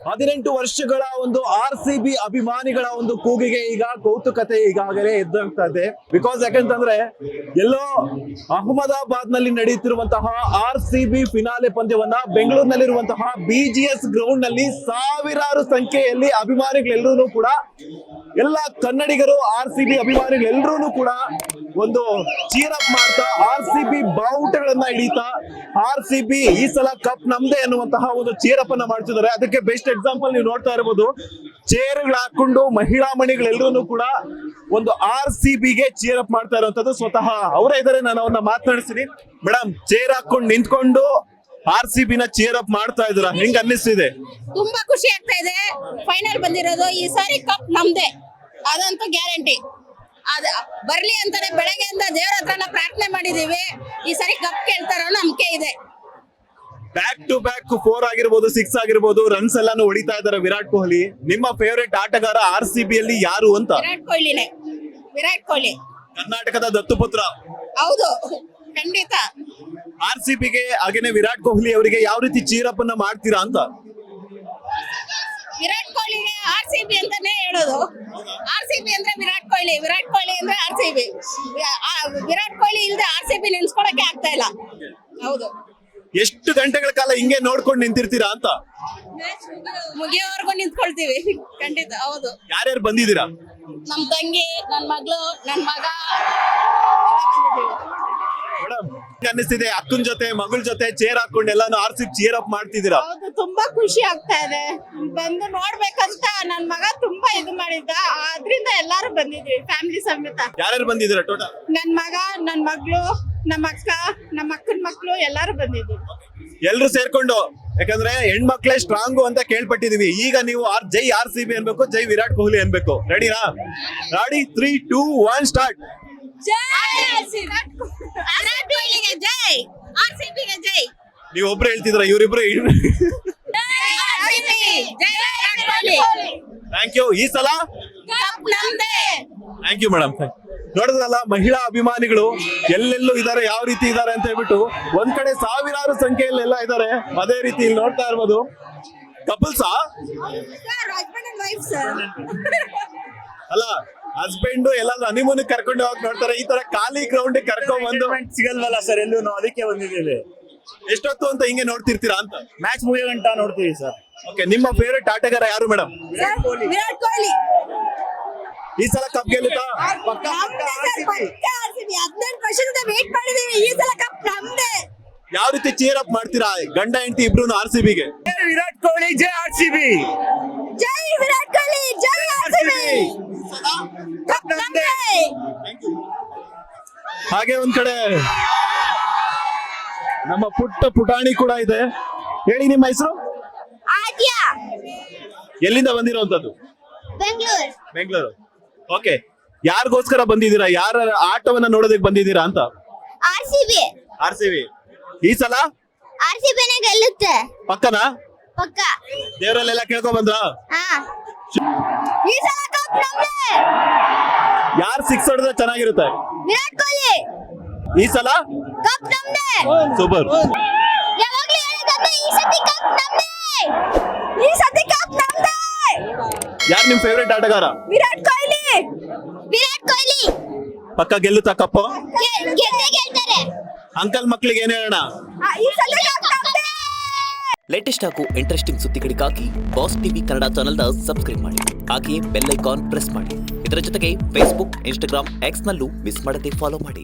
18 ವರ್ಷಗಳ ಒಂದು RCB ಅಭಿಮಾನಿಗಳ ಒಂದು ಕೂಗಿಗೆ ಈಗ ಕೌತುಕತೆ ಈಗಾಗಲೇ ಎದ್ದಾಗ್ತಾ ಇದೆ. ಬಿಕಾಸ್ ಯಾಕಂತಂದ್ರೆ ಎಲ್ಲೋ ಅಹಮದಾಬಾದ್ ನಲ್ಲಿ ನಡೆಯುತ್ತಿರುವಂತಹ RCB ಫಿನಾಲೆ ಪಂದ್ಯವನ್ನ ಬೆಂಗಳೂರಿನಲ್ಲಿರುವಂತಹ BGS ಗ್ರೌಂಡ್ ನಲ್ಲಿ ಸಾವಿರಾರು ಸಂಖ್ಯೆಯಲ್ಲಿ ಅಭಿಮಾನಿಗಳೆಲ್ಲರೂ ಕೂಡ ಎಲ್ಲ ಕನ್ನಡಿಗರು RCB ಅಭಿಮಾನಿಗಳೆಲ್ಲರೂ ಕೂಡ ಒಂದು ಚೀರ್ ಅಪ್ ಮಾಡ್ತಾ RCB ಬಾವುಟಗಳನ್ನ ಹಿಡಿತಾ RCB ಈ ಸಲ ಕಪ್ ನಮ್ದೇ ಅನ್ನುವಂತಹ ಒಂದು ಚೀರ್ ಅಪ್ ಅನ್ನ ಮಾಡ್ತಿದ್ದಾರೆ. ಅದಕ್ಕೆ ಬೆಸ್ಟ್ ಎಕ್ಸಾಂಪಲ್ ನೀವು ನೋಡ್ತಾ ಇರಬಹುದು. ಚೇರ್ಗಳು ಹಾಕೊಂಡು ಮಹಿಳಾ ಮಣಿಗಳೆಲ್ಲರೂ ಕೂಡ ಒಂದು RCB ಗೆ ಚೀರ್ ಅಪ್ ಮಾಡ್ತಾ ಇರುವಂತದ್ದು ಸ್ವತಃ ಅವರೇ ಇದ್ದಾರೆ. ನಾನು ಅವ್ರನ್ನ ಮಾತನಾಡಿಸ್ತೀನಿ. ಮೇಡಮ್, ಚೇರ್ ಹಾಕೊಂಡು ನಿಂತ್ಕೊಂಡು RCB ನ ಚೀರ್ ಅಪ್ ಮಾಡ್ತಾ ಇದ್ದೀರಾ, ಹೆಂಗ್ ಅನ್ನಿಸ್ತಿದೆ? ತುಂಬಾ ಖುಷಿ ಆಗ್ತಾ ಇದೆ. ಫೈನಲ್ ಬಂದಿರೋದು ಈ ಸಾರಿ ಕಪ್ ನಮ್ದೇ, ಅದಂತೂ ಗ್ಯಾರಂಟಿ. ಅದ ಬರ್ಲಿ ಅಂತಾನೆ ಬೆಳಗ್ಗೆಯಿಂದ ದೇವರ ಹತ್ರ ಪ್ರಾರ್ಥನೆ ಮಾಡಿದೀವಿ. ಈ ಸಾರಿ ಕಪ್ ಕೇಳ್ತಾರೋ ನಂಬಿಕೆ ಇದೆ. ಬ್ಯಾಕ್ ಟು ಬ್ಯಾಕ್ 4 ಆಗಿರ್ಬೋದು, 6 ಆಗಿರ್ಬೋದು, ರನ್ಸ್ ಎಲ್ಲಾನು ಹೊಡಿತಾ ಇದ್ದಾರೆ ವಿರಾಟ್ ಕೊಹ್ಲಿ. ನಿಮ್ಮ ಫೇವರೇಟ್ ಆಟಗಾರ RCB ಅಲ್ಲಿ ಯಾರು ಅಂತ? ವಿರಾಟ್ ಕೊಹ್ಲಿನೇ. ವಿರಾಟ್ ಕೊಹ್ಲಿ ಕರ್ನಾಟಕದ ದತ್ತುಪುತ್ರ. ಹೌದು, ಖಂಡಿತ. RCB ಗೆ ಹಾಗೇನೆ ವಿರಾಟ್ ಕೊಹ್ಲಿ ಅವರಿಗೆ ಯಾವ ರೀತಿ ಚೀರಪ್ ಅನ್ನ ಮಾಡ್ತೀರಾ ಅಂತ? ವಿರಾಟ್ ಕೊಹ್ಲಿಗೆ RCB ಅಂತಾನೆ ಹೇಳೋದು. RCB ಅಂದ್ರೆ ವಿರಾಟ್ ಕೊಹ್ಲಿ, ವಿರಾಟ್ ಕೊಹ್ಲಿ ಅಂದ್ರೆ RCB. ವಿರಾಟ್ ಕೊಹ್ಲಿ ಇಲ್ದೆ RCB ನೆನ್ಸ್ಕೊಳಕ್ಕೆ ಆಗ್ತಾ ಇಲ್ಲ. ಹೌದು. ಎಷ್ಟು ಗಂಟೆಗಳ ಕಾಲ ಹಿಂಗೆ ನೋಡ್ಕೊಂಡು ನಿಂತಿರ್ತೀರಾ ಅಂತ? ಮುಗಿಯೋವರೆಗೂ ನಿಂತ್ಕೊಳ್ತೀವಿ, ಖಂಡಿತ. ಹೌದು. ಯಾರ್ಯಾರು ಬಂದಿದ್ದೀರಾ? ನಮ್ ತಂಗಿ, ನನ್ ಮಗಳು, ನನ್ ಮಗ. ಮೇಡಮ್, ಅನ್ನಿಸ್ತಿದೆ ಅಕ್ಕನ ಜೊತೆ ಮಗಳ ಜೊತೆ ಚೇರ್ ಹಾಕೊಂಡು ಎಲ್ಲಾನು RCB ಚೇರ್ ಅಪ್ ಮಾಡ್ತಿದ್ದೀರಾ? ಹೌದು, ತುಂಬಾ ಖುಷಿ ಆಗ್ತಾ ಇದೆ. ಬಂದು ನೋಡ್ಬೇಕಂತ ನನ್ ಮಗ ತುಂಬಾ ಇದು ಮಾಡಿದ್ದ, ಆದ್ರಿಂದ ಎಲ್ಲಾರು ಬಂದಿದ್ವಿ ಫ್ಯಾಮಿಲಿ ಸಮೇತ. ಯಾರ್ಯಾರು ಬಂದಿದ್ದೀರಾ ಟೋಟಲ್? ನನ್ ಮಗ, ನನ್ ಮಗಳು, ನಮ್ಮ ಅಕ್ಕ, ನಮ್ಮ ಅಕ್ಕನ ಮಕ್ಕಳು ಎಲ್ಲಾರು ಬಂದಿದ್ವಿ. ಎಲ್ರು ಸೇರ್ಕೊಂಡು, ಯಾಕಂದ್ರೆ ಹೆಣ್ಮಕ್ಳೇ ಸ್ಟ್ರಾಂಗು ಅಂತ ಕೇಳ್ಪಟ್ಟಿದೀವಿ. ಈಗ ನೀವು ಜೈ RCB ಅನ್ಬೇಕು, ಜೈ ವಿರಾಟ್ ಕೊಹ್ಲಿ ಅನ್ಬೇಕು. ರೆಡಿನಾ? ರೆಡಿ? 3, 2, 1 ಸ್ಟಾರ್ಟ್. ಜೈ ವಿರಾಟ್ ಕೊಹ್ಲಿಗೆ ಜೈ, RCB ಗೆ ಜೈ. ನೀವು ಒಬ್ರು ಹೇಳ್ತಿದ್ರ, ಇವರಿಬ್ರು? Thank you. ಈ ಸಲ ಥ್ಯಾಂಕ್ ಯು ಮೇಡಮ್. ನೋಡಿದ್ರಲ್ಲ, ಮಹಿಳಾ ಅಭಿಮಾನಿಗಳು ಎಲ್ಲೆಲ್ಲೂ ಇದಾರೆ, ಯಾವ ರೀತಿ ಇದಾರೆ ಅಂತ ಹೇಳ್ಬಿಟ್ಟು. ಒಂದ್ ಕಡೆ ಸಾವಿರಾರು ಸಂಖ್ಯೆಯಲ್ಲಿ ಎಲ್ಲ ಇದಾರೆ, ಅದೇ ರೀತಿ ಇಲ್ಲಿ ನೋಡ್ತಾ ಇರ್ಬೋದು. ಕಪಲ್ಸಾ? ಅಲ್ಲ, ಹಸ್ಬೆಂಡ್ ಎಲ್ಲಾದ್ರೂ ಹನಿಮೂನ್ ಕರ್ಕೊಂಡು ಹೋಗಿ ನೋಡ್ತಾರೆ. ಈ ತರ ಖಾಲಿ ಗ್ರೌಂಡ್ ಕರ್ಕೊಂಡ್ ಬಂದು ಸಿಗಲ್ವಲ್ಲ ಸರ್, ಎಲ್ಲೂ ನಾವು ಅದಕ್ಕೆ ಬಂದಿದ್ದೀವಿ. ಎಷ್ಟೊತ್ತು ಅಂತ ಹಿಂಗೆ ನೋಡ್ತಿರ್ತೀರಾ ಅಂತ? ಮ್ಯಾಚ್ ಮುಗಿಯೋ ಗಂಟ ನೋಡ್ತೀವಿ ಸರ್. ಓಕೆ, ನಿಮ್ಮ ಫೇವರೇಟ್ ಆಟಗಾರ ಯಾರು ಮೇಡಮ್? ವಿರಾಟ್ ಕೊಹ್ಲಿ. ಈ ಸಲ ಕಪ್ ಗೆಲ್ಲುತ್ತಾ? 18 ವರ್ಷದಿಂದ ವೇಟ್ ಮಾಡಿದೀವಿ. ಈ ಸಲ ಕಪ್ ನಮ್ದೇ. ಯಾವ ರೀತಿ ಚೀರ್ ಅಪ್ ಮಾಡ್ತೀರಾ ಗಂಡ ಹೆಂಡತಿ ಇಬ್ರು RCB ಗೆ? ವಿರಾಟ್ ಕೊಹ್ಲಿ ಜೈ RCB. ಜೈ ವಿರಾಟ್ ಕೊಹ್ಲಿ, ಜೈ RCB. ಕಪ್ ನಮ್ದೇ. ಹಾಗೆ ಒಂದ್ ಕಡೆ ನಮ್ಮ ಪುಟ್ಟ ಪುಟಾಣಿ ಕೂಡ ಇದೆ. ಹೇಳಿ, ನಿಮ್ಮ ಹೆಸರು? ಆದ್ಯ. ಎಲ್ಲಿಂದ ಬಂದಿರೋಂಥದ್ದು? ಬೆಂಗಳೂರು. ಓಕೆ, ಯಾರಿಗೋಸ್ಕರ ಬಂದಿದ್ದೀರಾ? ಯಾರ ಆಟವನ್ನ ನೋಡೋದಕ್ಕೆ ಬಂದಿದ್ದೀರಾ ಅಂತ? RCB. ಈ ಸಲ RCB ನೇ ಗೆಲ್ಲುತ್ತೆ. ಪಕ್ಕನಾ? ಪಕ್ಕ. ದೇವರಲ್ಲೆಲ್ಲ ಕೇಳ್ಕೊಂಡ್ ಬಂದ್ರ? ಈ ಸಲ ಕಪ್ ನಮ್ದೇ. ಯಾರು 6 ಹೊಡೆದ್ರೆ ಚೆನ್ನಾಗಿರುತ್ತೆ? ವಿರಾಟ್ ಕೊಹ್ಲಿ. ಈ ಸಲ ಕಪ್ ನಮ್ದೇ. ಸೂಪರ್. ಯಾವಾಗ್ಲೂ ಹೇಳಿದಂತೆ ಈ ಸತಿ ಕಪ್ ನಮ್ದೇ. ಈ ಸತಿ ಕಪ್ ನಮ್ದೇ. ಯಾರು ನಿಮ್ ಫೇವರೇಟ್ ಆಟಗಾರ? ವಿರಾಟ್ ಕೊಹ್ಲಿ. ವಿರಾಟ್ ಕೊಹ್ಲಿ ಪಕ್ಕ ಗೆಲ್ಲುತ್ತಾ ಕಪ್? ಗೆದ್ದೇ ಗೆಲ್ತಾರೆ. ಅಂಕಲ್ ಮಕ್ಳಿಗೆ ಏನ್ ಹೇಳೋಣ? ಈ ಸತಿ ಕಪ್ ನಮ್ದೇ. ಲೇಟೆಸ್ಟ್ ಹಾಗೂ ಇಂಟ್ರೆಸ್ಟಿಂಗ್ ಸುದ್ದಿಗಳಿಗಾಗಿ ಬಾಸ್ ಟಿವಿ ಕನ್ನಡ ಚಾನೆಲ್ನ ಸಬ್ಸ್ಕ್ರೈಬ್ ಮಾಡಿ. ಹಾಗೆಯೇ ಬೆಲ್ ಐಕಾನ್ ಪ್ರೆಸ್ ಮಾಡಿ. ಇದರ ಜೊತೆಗೆ ಫೇಸ್ಬುಕ್, ಇನ್ಸ್ಟಾಗ್ರಾಮ್, ಎಕ್ಸ್ ನಲ್ಲೂ ಮಿಸ್ ಮಾಡದೆ ಫಾಲೋ ಮಾಡಿ.